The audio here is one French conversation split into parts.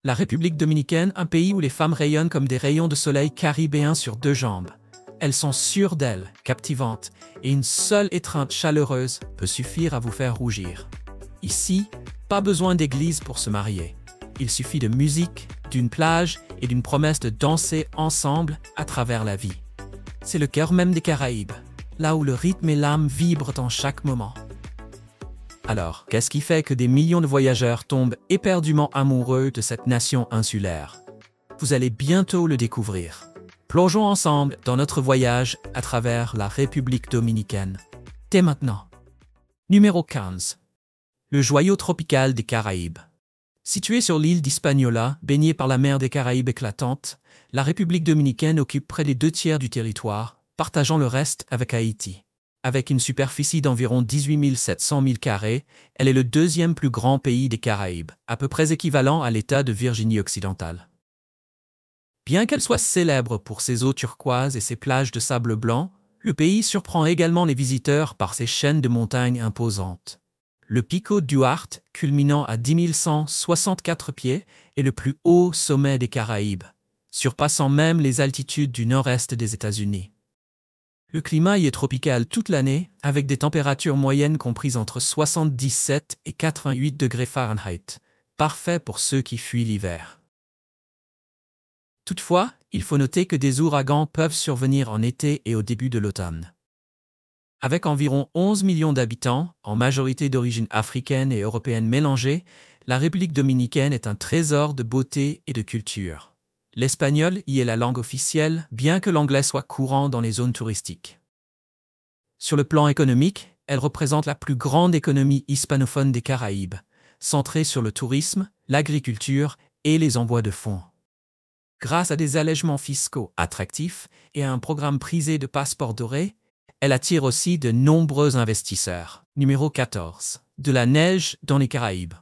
La République dominicaine, un pays où les femmes rayonnent comme des rayons de soleil caribéens sur deux jambes. Elles sont sûres d'elles, captivantes, et une seule étreinte chaleureuse peut suffire à vous faire rougir. Ici, pas besoin d'église pour se marier. Il suffit de musique, d'une plage et d'une promesse de danser ensemble à travers la vie. C'est le cœur même des Caraïbes, là où le rythme et l'âme vibrent en chaque moment. Alors, qu'est-ce qui fait que des millions de voyageurs tombent éperdument amoureux de cette nation insulaire? Vous allez bientôt le découvrir. Plongeons ensemble dans notre voyage à travers la République dominicaine. Dès maintenant. Numéro 15. Le joyau tropical des Caraïbes. Située sur l'île d'Hispaniola, baignée par la mer des Caraïbes éclatante, la République dominicaine occupe près des 2/3 du territoire, partageant le reste avec Haïti. Avec une superficie d'environ 18 700 milles carrés, elle est le deuxième plus grand pays des Caraïbes, à peu près équivalent à l'État de Virginie occidentale. Bien qu'elle soit célèbre pour ses eaux turquoises et ses plages de sable blanc, le pays surprend également les visiteurs par ses chaînes de montagnes imposantes. Le Pico Duarte, culminant à 10 164 pieds, est le plus haut sommet des Caraïbes, surpassant même les altitudes du nord-est des États-Unis. Le climat y est tropical toute l'année, avec des températures moyennes comprises entre 77 et 88 degrés Fahrenheit, parfait pour ceux qui fuient l'hiver. Toutefois, il faut noter que des ouragans peuvent survenir en été et au début de l'automne. Avec environ 11 millions d'habitants, en majorité d'origine africaine et européenne mélangée, la République dominicaine est un trésor de beauté et de culture. L'espagnol y est la langue officielle, bien que l'anglais soit courant dans les zones touristiques. Sur le plan économique, elle représente la plus grande économie hispanophone des Caraïbes, centrée sur le tourisme, l'agriculture et les envois de fonds. Grâce à des allègements fiscaux attractifs et à un programme prisé de passeports dorés, elle attire aussi de nombreux investisseurs. Numéro 14. De la neige dans les Caraïbes.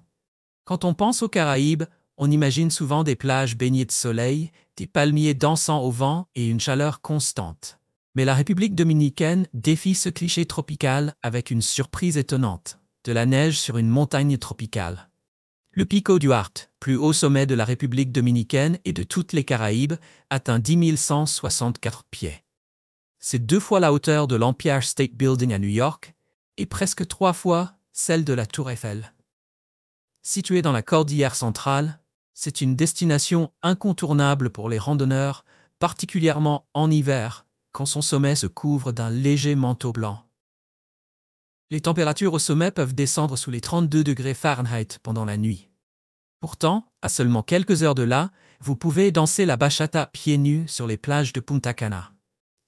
Quand on pense aux Caraïbes, on imagine souvent des plages baignées de soleil, des palmiers dansant au vent et une chaleur constante. Mais la République dominicaine défie ce cliché tropical avec une surprise étonnante, de la neige sur une montagne tropicale. Le Pico Duarte, plus haut sommet de la République dominicaine et de toutes les Caraïbes, atteint 10 164 pieds. C'est 2 fois la hauteur de l'Empire State Building à New York et presque 3 fois celle de la Tour Eiffel. Située dans la cordillère centrale, c'est une destination incontournable pour les randonneurs, particulièrement en hiver, quand son sommet se couvre d'un léger manteau blanc. Les températures au sommet peuvent descendre sous les 32 degrés Fahrenheit pendant la nuit. Pourtant, à seulement quelques heures de là, vous pouvez danser la bachata pieds nus sur les plages de Punta Cana.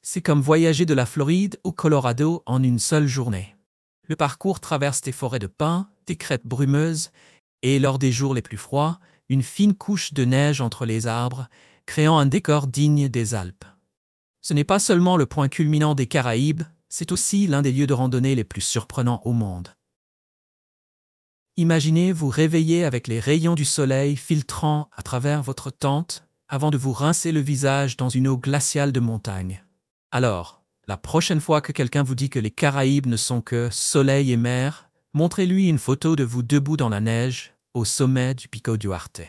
C'est comme voyager de la Floride au Colorado en une seule journée. Le parcours traverse des forêts de pins, des crêtes brumeuses, et lors des jours les plus froids, une fine couche de neige entre les arbres, créant un décor digne des Alpes. Ce n'est pas seulement le point culminant des Caraïbes, c'est aussi l'un des lieux de randonnée les plus surprenants au monde. Imaginez vous réveiller avec les rayons du soleil filtrant à travers votre tente avant de vous rincer le visage dans une eau glaciale de montagne. Alors, la prochaine fois que quelqu'un vous dit que les Caraïbes ne sont que soleil et mer, montrez-lui une photo de vous debout dans la neige, au sommet du Pico Duarte.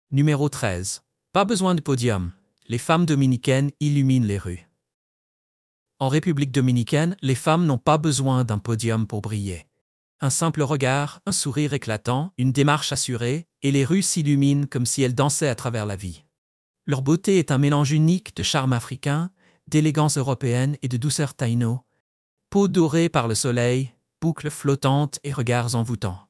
Numéro 13. Pas besoin de podium. Les femmes dominicaines illuminent les rues. En République dominicaine, les femmes n'ont pas besoin d'un podium pour briller. Un simple regard, un sourire éclatant, une démarche assurée, et les rues s'illuminent comme si elles dansaient à travers la vie. Leur beauté est un mélange unique de charme africain, d'élégance européenne et de douceur taïno. Peau dorée par le soleil, boucles flottantes et regards envoûtants.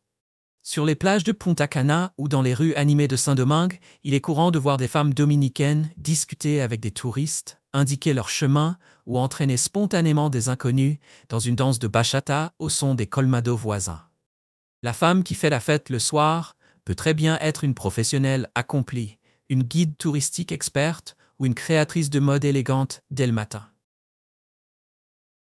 Sur les plages de Punta Cana ou dans les rues animées de Saint-Domingue, il est courant de voir des femmes dominicaines discuter avec des touristes, indiquer leur chemin ou entraîner spontanément des inconnus dans une danse de bachata au son des colmados voisins. La femme qui fait la fête le soir peut très bien être une professionnelle accomplie, une guide touristique experte ou une créatrice de mode élégante dès le matin.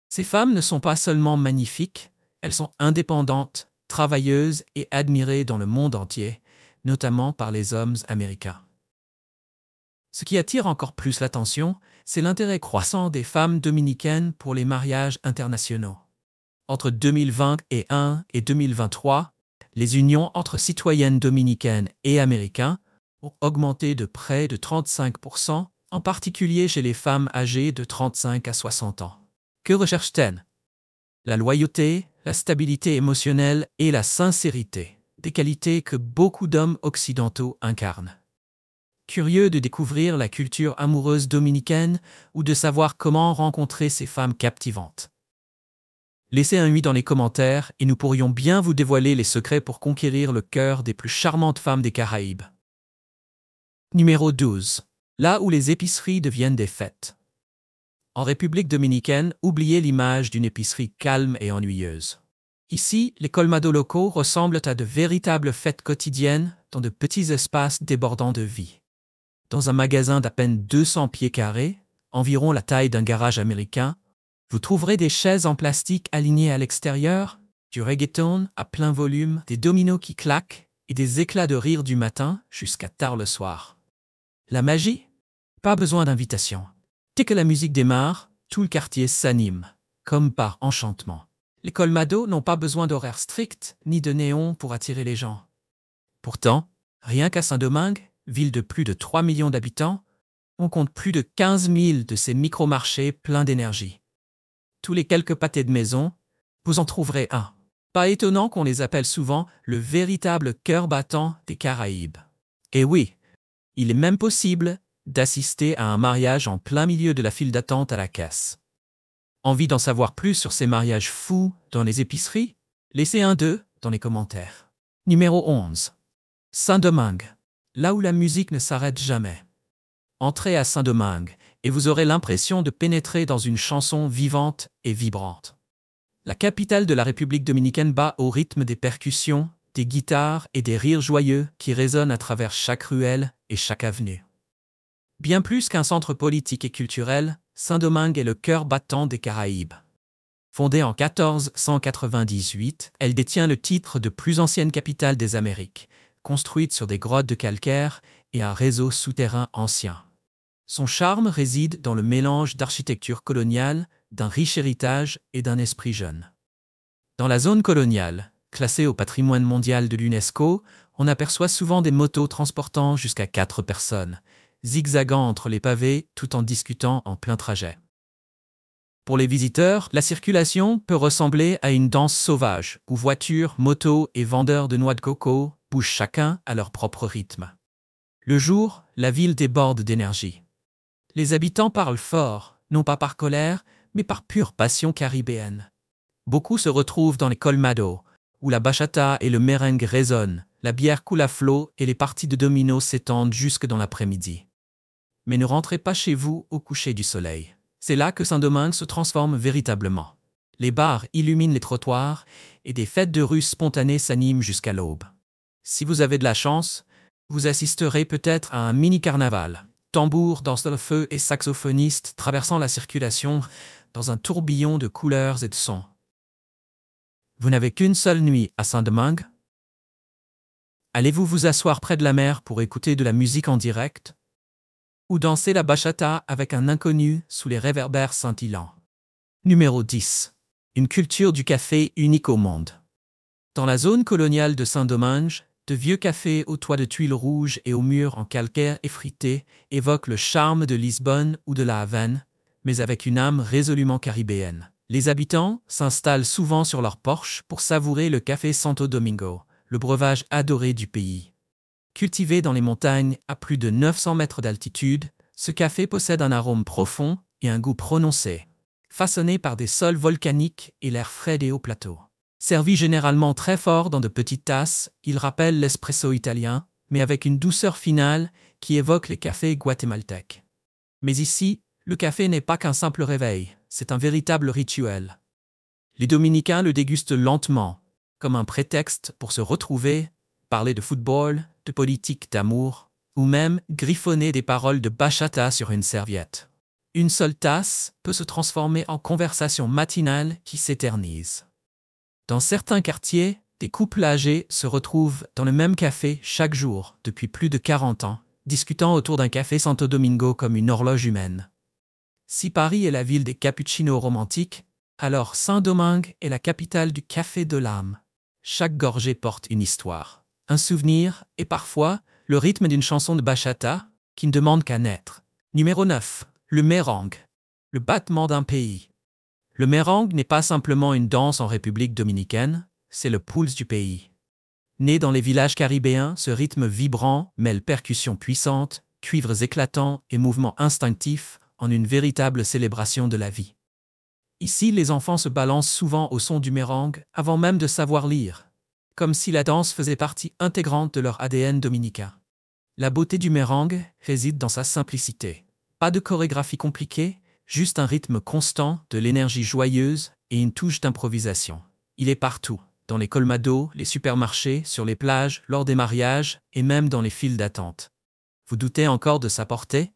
Ces femmes ne sont pas seulement magnifiques, elles sont indépendantes, travailleuses et admirées dans le monde entier, notamment par les hommes américains. Ce qui attire encore plus l'attention, c'est l'intérêt croissant des femmes dominicaines pour les mariages internationaux. Entre 2021 et 2023, les unions entre citoyennes dominicaines et américains ont augmenté de près de 35%, en particulier chez les femmes âgées de 35 à 60 ans. Que recherchent-elles? La loyauté, la stabilité émotionnelle et la sincérité, des qualités que beaucoup d'hommes occidentaux incarnent. Curieux de découvrir la culture amoureuse dominicaine ou de savoir comment rencontrer ces femmes captivantes? Laissez un oui dans les commentaires et nous pourrions bien vous dévoiler les secrets pour conquérir le cœur des plus charmantes femmes des Caraïbes. Numéro 12. Là où les épiceries deviennent des fêtes. En République dominicaine, oubliez l'image d'une épicerie calme et ennuyeuse. Ici, les colmados locaux ressemblent à de véritables fêtes quotidiennes dans de petits espaces débordant de vie. Dans un magasin d'à peine 200 pieds carrés, environ la taille d'un garage américain, vous trouverez des chaises en plastique alignées à l'extérieur, du reggaeton à plein volume, des dominos qui claquent et des éclats de rire du matin jusqu'à tard le soir. La magie? Pas besoin d'invitation. Dès que la musique démarre, tout le quartier s'anime, comme par enchantement. Les colmados n'ont pas besoin d'horaires stricts ni de néons pour attirer les gens. Pourtant, rien qu'à Saint-Domingue, ville de plus de 3 millions d'habitants, on compte plus de 15 000 de ces micro-marchés pleins d'énergie. Tous les quelques pâtés de maison, vous en trouverez un. Pas étonnant qu'on les appelle souvent le véritable cœur battant des Caraïbes. Et oui, il est même possible d'assister à un mariage en plein milieu de la file d'attente à la caisse. Envie d'en savoir plus sur ces mariages fous dans les épiceries? Laissez un 2 dans les commentaires. Numéro 11. Saint-Domingue, là où la musique ne s'arrête jamais. Entrez à Saint-Domingue et vous aurez l'impression de pénétrer dans une chanson vivante et vibrante. La capitale de la République dominicaine bat au rythme des percussions, des guitares et des rires joyeux qui résonnent à travers chaque ruelle et chaque avenue. Bien plus qu'un centre politique et culturel, Saint-Domingue est le cœur battant des Caraïbes. Fondée en 1498, elle détient le titre de plus ancienne capitale des Amériques, construite sur des grottes de calcaire et un réseau souterrain ancien. Son charme réside dans le mélange d'architecture coloniale, d'un riche héritage et d'un esprit jeune. Dans la zone coloniale, classée au patrimoine mondial de l'UNESCO, on aperçoit souvent des motos transportant jusqu'à 4 personnes, zigzagant entre les pavés tout en discutant en plein trajet. Pour les visiteurs, la circulation peut ressembler à une danse sauvage, où voitures, motos et vendeurs de noix de coco bougent chacun à leur propre rythme. Le jour, la ville déborde d'énergie. Les habitants parlent fort, non pas par colère, mais par pure passion caribéenne. Beaucoup se retrouvent dans les colmados, où la bachata et le merengue résonnent, la bière coule à flot et les parties de dominos s'étendent jusque dans l'après-midi. Mais ne rentrez pas chez vous au coucher du soleil. C'est là que Saint-Domingue se transforme véritablement. Les bars illuminent les trottoirs et des fêtes de rue spontanées s'animent jusqu'à l'aube. Si vous avez de la chance, vous assisterez peut-être à un mini-carnaval. Tambours, danseurs de feu et saxophonistes traversant la circulation dans un tourbillon de couleurs et de sons. Vous n'avez qu'une seule nuit à Saint-Domingue? Allez-vous vous asseoir près de la mer pour écouter de la musique en direct? Ou danser la bachata avec un inconnu sous les réverbères scintillants? Numéro 10. Une culture du café unique au monde. Dans la zone coloniale de Saint-Domingue, de vieux cafés aux toits de tuiles rouges et aux murs en calcaire effrité évoquent le charme de Lisbonne ou de la Havane, mais avec une âme résolument caribéenne. Les habitants s'installent souvent sur leur porche pour savourer le café Santo Domingo, le breuvage adoré du pays. Cultivé dans les montagnes à plus de 900 mètres d'altitude, ce café possède un arôme profond et un goût prononcé, façonné par des sols volcaniques et l'air frais des hauts plateaux. Servi généralement très fort dans de petites tasses, il rappelle l'espresso italien, mais avec une douceur finale qui évoque les cafés guatémaltèques. Mais ici, le café n'est pas qu'un simple réveil, c'est un véritable rituel. Les Dominicains le dégustent lentement, comme un prétexte pour se retrouver, parler de football, de politique, d'amour, ou même griffonner des paroles de bachata sur une serviette. Une seule tasse peut se transformer en conversation matinale qui s'éternise. Dans certains quartiers, des couples âgés se retrouvent dans le même café chaque jour depuis plus de 40 ans, discutant autour d'un café Santo Domingo comme une horloge humaine. Si Paris est la ville des cappuccinos romantiques, alors Saint-Domingue est la capitale du café de l'âme. Chaque gorgée porte une histoire, un souvenir et parfois le rythme d'une chanson de bachata qui ne demande qu'à naître. Numéro 9. Le merengue. Le battement d'un pays. Le merengue n'est pas simplement une danse en République dominicaine, c'est le pulse du pays. Né dans les villages caribéens, ce rythme vibrant mêle percussions puissantes, cuivres éclatants et mouvements instinctifs en une véritable célébration de la vie. Ici, les enfants se balancent souvent au son du merengue avant même de savoir lire, comme si la danse faisait partie intégrante de leur ADN dominicain. La beauté du merengue réside dans sa simplicité. Pas de chorégraphie compliquée, juste un rythme constant, de l'énergie joyeuse et une touche d'improvisation. Il est partout, dans les colmados, les supermarchés, sur les plages, lors des mariages et même dans les files d'attente. Vous doutez encore de sa portée?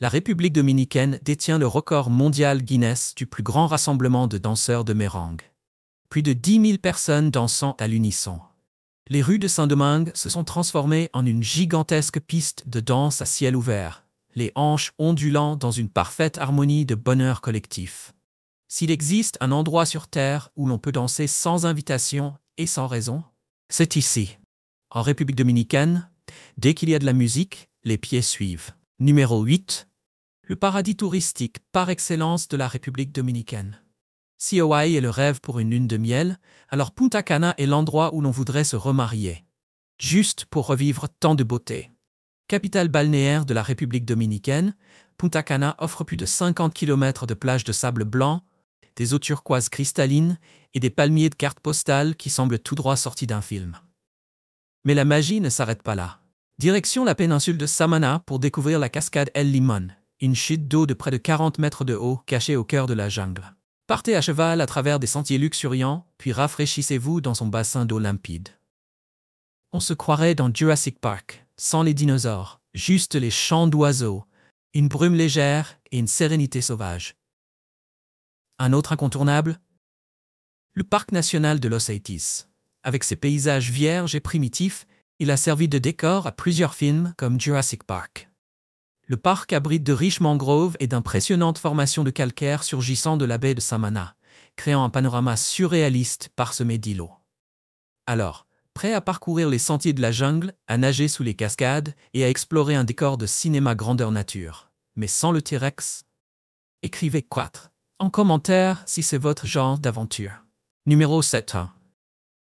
La République dominicaine détient le record mondial Guinness du plus grand rassemblement de danseurs de merengue. Plus de 10 000 personnes dansant à l'unisson. Les rues de Saint-Domingue se sont transformées en une gigantesque piste de danse à ciel ouvert, les hanches ondulant dans une parfaite harmonie de bonheur collectif. S'il existe un endroit sur Terre où l'on peut danser sans invitation et sans raison, c'est ici. En République dominicaine, dès qu'il y a de la musique, les pieds suivent. Numéro 8. Le paradis touristique par excellence de la République dominicaine. Si Hawaï est le rêve pour une lune de miel, alors Punta Cana est l'endroit où l'on voudrait se remarier. Juste pour revivre tant de beauté. Capitale balnéaire de la République dominicaine, Punta Cana offre plus de 50 km de plages de sable blanc, des eaux turquoises cristallines et des palmiers de cartes postales qui semblent tout droit sortis d'un film. Mais la magie ne s'arrête pas là. Direction la péninsule de Samana pour découvrir la cascade El Limon, une chute d'eau de près de 40 mètres de haut cachée au cœur de la jungle. Partez à cheval à travers des sentiers luxuriants, puis rafraîchissez-vous dans son bassin d'eau limpide. On se croirait dans Jurassic Park, sans les dinosaures, juste les chants d'oiseaux, une brume légère et une sérénité sauvage. Un autre incontournable? Le parc national de Los Aitis. Avec ses paysages vierges et primitifs, il a servi de décor à plusieurs films comme Jurassic Park. Le parc abrite de riches mangroves et d'impressionnantes formations de calcaire surgissant de la baie de Samana, créant un panorama surréaliste parsemé d'îlots. Alors, prêt à parcourir les sentiers de la jungle, à nager sous les cascades et à explorer un décor de cinéma grandeur nature, mais sans le T-Rex? Écrivez 4 en commentaire si c'est votre genre d'aventure. Numéro 7.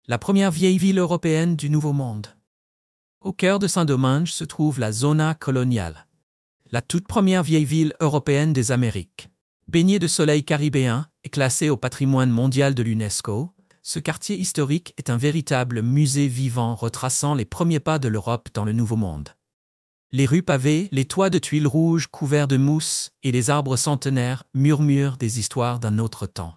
La première vieille ville européenne du Nouveau Monde. Au cœur de Saint-Domingue se trouve la Zona Colonial, la toute première vieille ville européenne des Amériques. Baignée de soleil caribéen et classée au patrimoine mondial de l'UNESCO, ce quartier historique est un véritable musée vivant retraçant les premiers pas de l'Europe dans le Nouveau Monde. Les rues pavées, les toits de tuiles rouges couverts de mousse et les arbres centenaires murmurent des histoires d'un autre temps.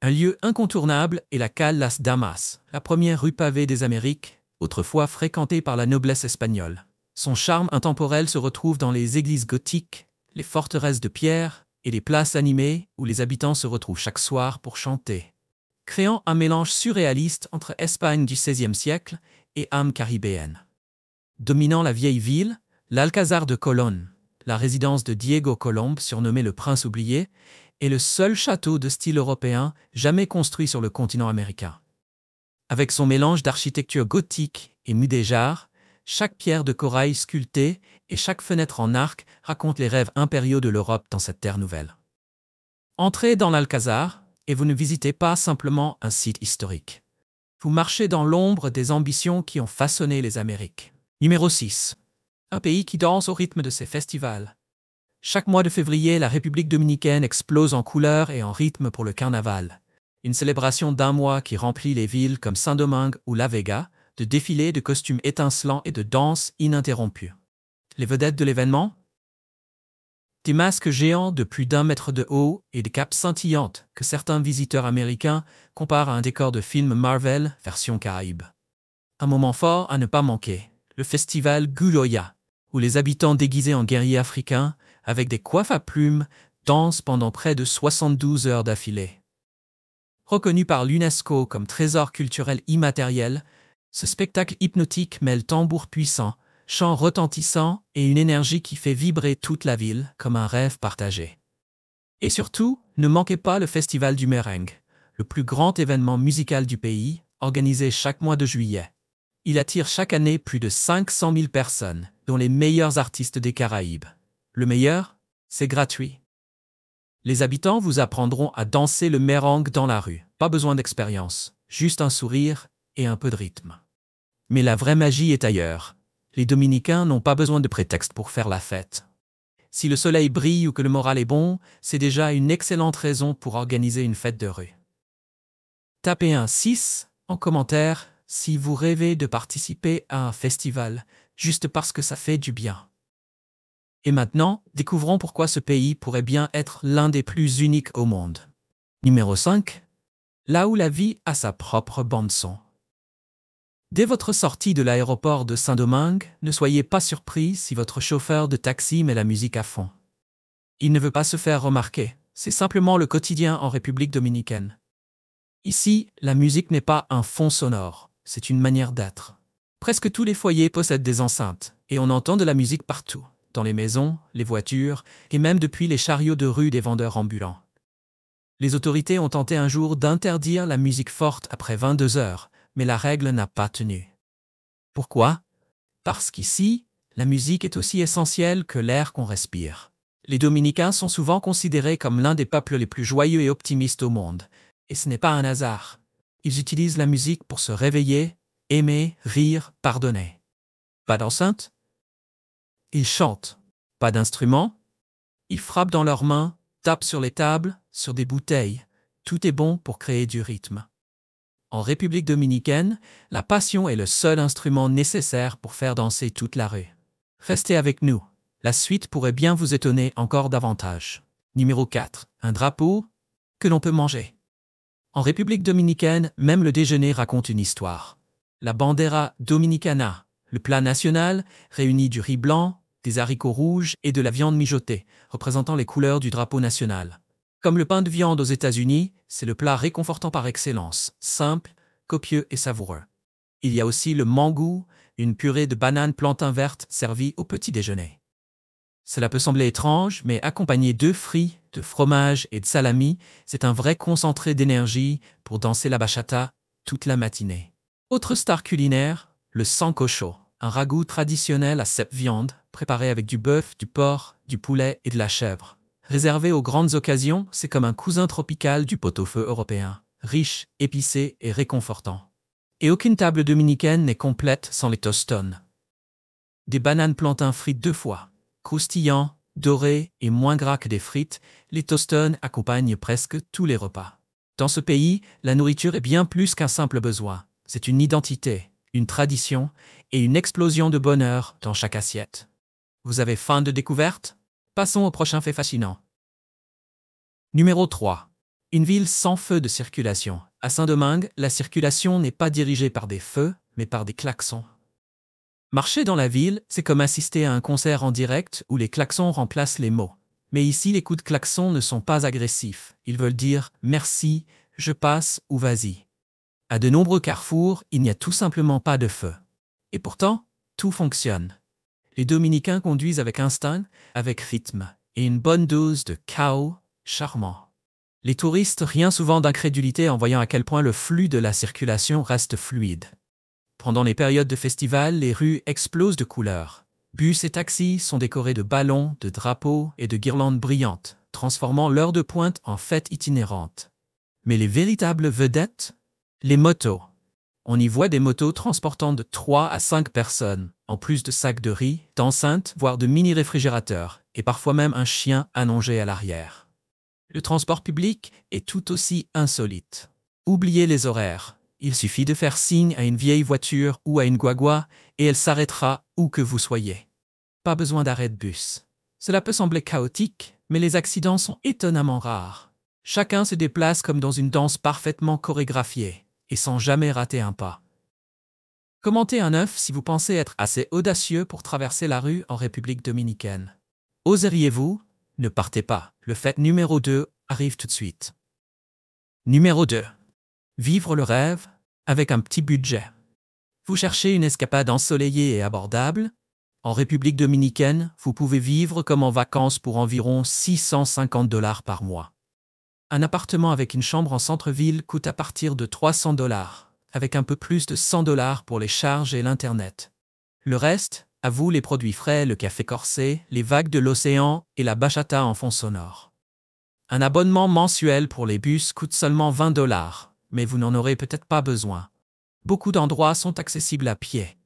Un lieu incontournable est la Cale Las Damas, la première rue pavée des Amériques, autrefois fréquentée par la noblesse espagnole. Son charme intemporel se retrouve dans les églises gothiques, les forteresses de pierre et les places animées où les habitants se retrouvent chaque soir pour chanter, créant un mélange surréaliste entre Espagne du XVIe siècle et âme caribéenne. Dominant la vieille ville, l'Alcázar de Colón, la résidence de Diego Colomb, surnommé le Prince oublié, est le seul château de style européen jamais construit sur le continent américain. Avec son mélange d'architecture gothique et mudéjar, chaque pierre de corail sculptée et chaque fenêtre en arc raconte les rêves impériaux de l'Europe dans cette terre nouvelle. Entrez dans l'Alcázar et vous ne visitez pas simplement un site historique. Vous marchez dans l'ombre des ambitions qui ont façonné les Amériques. Numéro 6. Un pays qui danse au rythme de ses festivals. Chaque mois de février, la République dominicaine explose en couleurs et en rythme pour le carnaval. Une célébration d'un mois qui remplit les villes comme Saint-Domingue ou La Vega, de défilés de costumes étincelants et de danses ininterrompues. Les vedettes de l'événement? Des masques géants de plus d'1 mètre de haut et des capes scintillantes que certains visiteurs américains comparent à un décor de film Marvel version Caraïbes. Un moment fort à ne pas manquer, le festival Guloya, où les habitants déguisés en guerriers africains, avec des coiffes à plumes, dansent pendant près de 72 heures d'affilée. Reconnu par l'UNESCO comme trésor culturel immatériel, ce spectacle hypnotique mêle tambours puissants, chants retentissants et une énergie qui fait vibrer toute la ville comme un rêve partagé. Et surtout, ne manquez pas le Festival du Merengue, le plus grand événement musical du pays, organisé chaque mois de juillet. Il attire chaque année plus de 500 000 personnes, dont les meilleurs artistes des Caraïbes. Le meilleur, c'est gratuit. Les habitants vous apprendront à danser le merengue dans la rue. Pas besoin d'expérience, juste un sourire et un peu de rythme. Mais la vraie magie est ailleurs. Les Dominicains n'ont pas besoin de prétexte pour faire la fête. Si le soleil brille ou que le moral est bon, c'est déjà une excellente raison pour organiser une fête de rue. Tapez un 6 en commentaire si vous rêvez de participer à un festival, juste parce que ça fait du bien. Et maintenant, découvrons pourquoi ce pays pourrait bien être l'un des plus uniques au monde. Numéro 5. Là où la vie a sa propre bande-son. Dès votre sortie de l'aéroport de Saint-Domingue, ne soyez pas surpris si votre chauffeur de taxi met la musique à fond. Il ne veut pas se faire remarquer, c'est simplement le quotidien en République dominicaine. Ici, la musique n'est pas un fond sonore, c'est une manière d'être. Presque tous les foyers possèdent des enceintes, et on entend de la musique partout, dans les maisons, les voitures, et même depuis les chariots de rue des vendeurs ambulants. Les autorités ont tenté un jour d'interdire la musique forte après 22 heures, mais la règle n'a pas tenu. Pourquoi? Parce qu'ici, la musique est aussi essentielle que l'air qu'on respire. Les Dominicains sont souvent considérés comme l'un des peuples les plus joyeux et optimistes au monde, et ce n'est pas un hasard. Ils utilisent la musique pour se réveiller, aimer, rire, pardonner. Pas d'enceinte? Ils chantent. Pas d'instrument? Ils frappent dans leurs mains, tapent sur les tables, sur des bouteilles. Tout est bon pour créer du rythme. En République dominicaine, la passion est le seul instrument nécessaire pour faire danser toute la rue. Restez avec nous, la suite pourrait bien vous étonner encore davantage. Numéro 4. Un drapeau que l'on peut manger. En République dominicaine, même le déjeuner raconte une histoire. La bandera dominicana, le plat national, réunit du riz blanc, des haricots rouges et de la viande mijotée, représentant les couleurs du drapeau national. Comme le pain de viande aux États-Unis, c'est le plat réconfortant par excellence, simple, copieux et savoureux. Il y a aussi le mangou, une purée de bananes plantain vertes servie au petit déjeuner. Cela peut sembler étrange, mais accompagné d'œufs frits, de fromage et de salami, c'est un vrai concentré d'énergie pour danser la bachata toute la matinée. Autre star culinaire, le sancocho, un ragoût traditionnel à cèpe viande, préparé avec du bœuf, du porc, du poulet et de la chèvre. Réservé aux grandes occasions, c'est comme un cousin tropical du pot-au-feu européen, riche, épicé et réconfortant. Et aucune table dominicaine n'est complète sans les tostones. Des bananes plantain frites 2 fois. Croustillants, dorés et moins gras que des frites, les tostones accompagnent presque tous les repas. Dans ce pays, la nourriture est bien plus qu'un simple besoin. C'est une identité, une tradition et une explosion de bonheur dans chaque assiette. Vous avez faim de découverte? Passons au prochain fait fascinant. Numéro 3. Une ville sans feu de circulation. À Saint-Domingue, la circulation n'est pas dirigée par des feux, mais par des klaxons. Marcher dans la ville, c'est comme assister à un concert en direct où les klaxons remplacent les mots. Mais ici, les coups de klaxon ne sont pas agressifs. Ils veulent dire « merci »,« je passe » ou « vas-y ». À de nombreux carrefours, il n'y a tout simplement pas de feu. Et pourtant, tout fonctionne. Les Dominicains conduisent avec instinct, avec rythme, et une bonne dose de chaos charmant. Les touristes rient souvent d'incrédulité en voyant à quel point le flux de la circulation reste fluide. Pendant les périodes de festival, les rues explosent de couleurs. Bus et taxis sont décorés de ballons, de drapeaux et de guirlandes brillantes, transformant l'heure de pointe en fête itinérante. Mais les véritables vedettes? Les motos. On y voit des motos transportant de 3 à 5 personnes, en plus de sacs de riz, d'enceintes, voire de mini-réfrigérateurs, et parfois même un chien allongé à l'arrière. Le transport public est tout aussi insolite. Oubliez les horaires. Il suffit de faire signe à une vieille voiture ou à une guagua et elle s'arrêtera où que vous soyez. Pas besoin d'arrêt de bus. Cela peut sembler chaotique, mais les accidents sont étonnamment rares. Chacun se déplace comme dans une danse parfaitement chorégraphiée, et sans jamais rater un pas. Commentez un 9 si vous pensez être assez audacieux pour traverser la rue en République dominicaine. Oseriez-vous? Ne partez pas. Le fait numéro 2 arrive tout de suite. Numéro 2. Vivre le rêve avec un petit budget. Vous cherchez une escapade ensoleillée et abordable? En République dominicaine, vous pouvez vivre comme en vacances pour environ 650 $ par mois. Un appartement avec une chambre en centre-ville coûte à partir de 300 $, avec un peu plus de $100 pour les charges et l'Internet. Le reste, à vous les produits frais, le café corsé, les vagues de l'océan et la bachata en fond sonore. Un abonnement mensuel pour les bus coûte seulement $20, mais vous n'en aurez peut-être pas besoin. Beaucoup d'endroits sont accessibles à pied.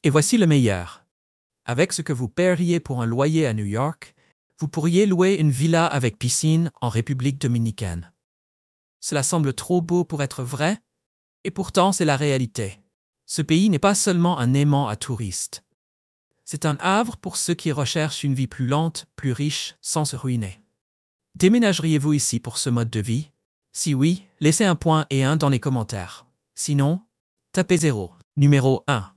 Et voici le meilleur. Avec ce que vous paieriez pour un loyer à New York, vous pourriez louer une villa avec piscine en République dominicaine. Cela semble trop beau pour être vrai, et pourtant c'est la réalité. Ce pays n'est pas seulement un aimant à touristes. C'est un havre pour ceux qui recherchent une vie plus lente, plus riche, sans se ruiner. Déménageriez-vous ici pour ce mode de vie? Si oui, laissez un point et un dans les commentaires. Sinon, tapez 0. Numéro 1.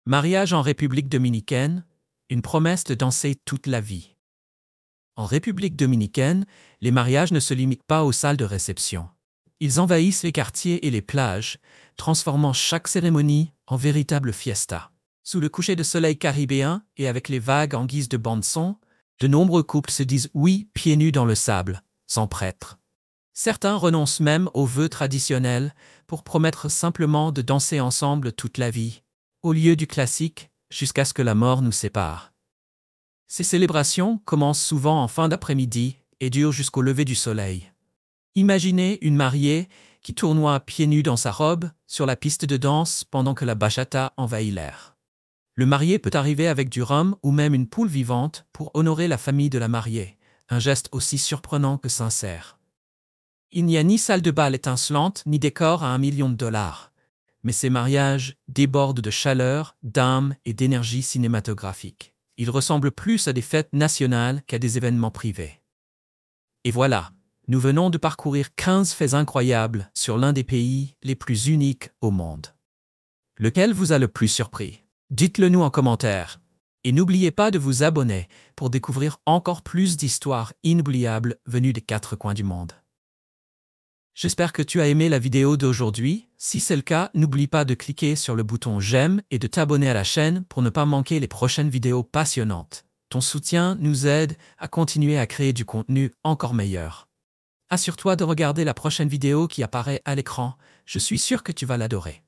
Mariage en République dominicaine, une promesse de danser toute la vie. En République dominicaine, les mariages ne se limitent pas aux salles de réception. Ils envahissent les quartiers et les plages, transformant chaque cérémonie en véritable fiesta. Sous le coucher de soleil caribéen et avec les vagues en guise de bande-son, de nombreux couples se disent oui pieds nus dans le sable, sans prêtre. Certains renoncent même aux vœux traditionnels pour promettre simplement de danser ensemble toute la vie, au lieu du classique, jusqu'à ce que la mort nous sépare. Ces célébrations commencent souvent en fin d'après-midi et durent jusqu'au lever du soleil. Imaginez une mariée qui tournoie pieds nus dans sa robe sur la piste de danse pendant que la bachata envahit l'air. Le marié peut arriver avec du rhum ou même une poule vivante pour honorer la famille de la mariée, un geste aussi surprenant que sincère. Il n'y a ni salle de bal étincelante ni décor à $1 million, mais ces mariages débordent de chaleur, d'âme et d'énergie cinématographique. Ils ressemblent plus à des fêtes nationales qu'à des événements privés. Et voilà, nous venons de parcourir 15 faits incroyables sur l'un des pays les plus uniques au monde. Lequel vous a le plus surpris? Dites-le nous en commentaire. Et n'oubliez pas de vous abonner pour découvrir encore plus d'histoires inoubliables venues des 4 coins du monde. J'espère que tu as aimé la vidéo d'aujourd'hui. Si c'est le cas, n'oublie pas de cliquer sur le bouton j'aime et de t'abonner à la chaîne pour ne pas manquer les prochaines vidéos passionnantes. Ton soutien nous aide à continuer à créer du contenu encore meilleur. Assure-toi de regarder la prochaine vidéo qui apparaît à l'écran. Je suis sûr que tu vas l'adorer.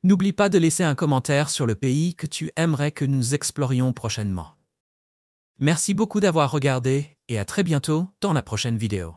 N'oublie pas de laisser un commentaire sur le pays que tu aimerais que nous explorions prochainement. Merci beaucoup d'avoir regardé et à très bientôt dans la prochaine vidéo.